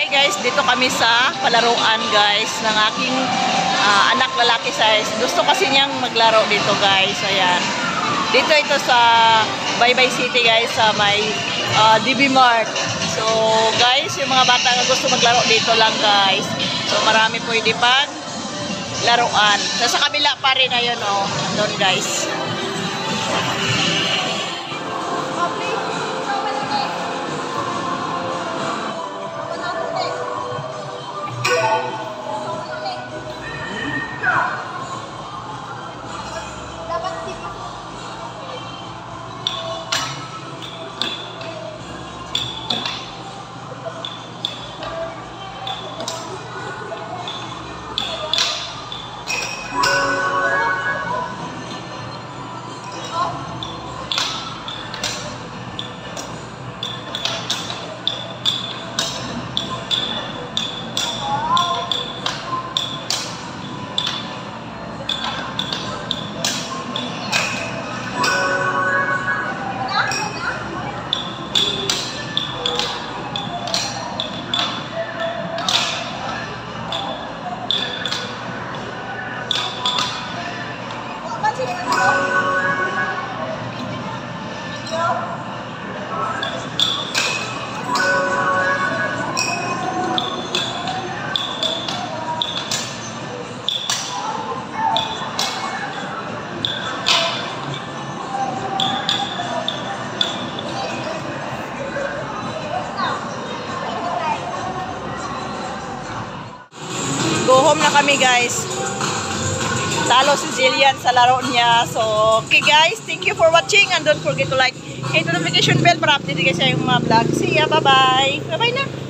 Hi guys, dito kami sa palaruan guys ng aking anak lalaki size. Gusto kasi niyang maglaro dito guys. Ayan. Dito ito sa Baybay City guys sa may DB Mart. So guys, yung mga bata na gusto maglaro dito lang guys. So marami pwede pang laruan. So, sa kabila pa rin ayun oh, doon guys. Go home na kami guys. Talo si Jillian sa laro niya. So, okay guys, thank you for watching and don't forget to like, hit the notification bell para update kayo sa yung mga vlog. See ya, bye-bye. Bye-bye na.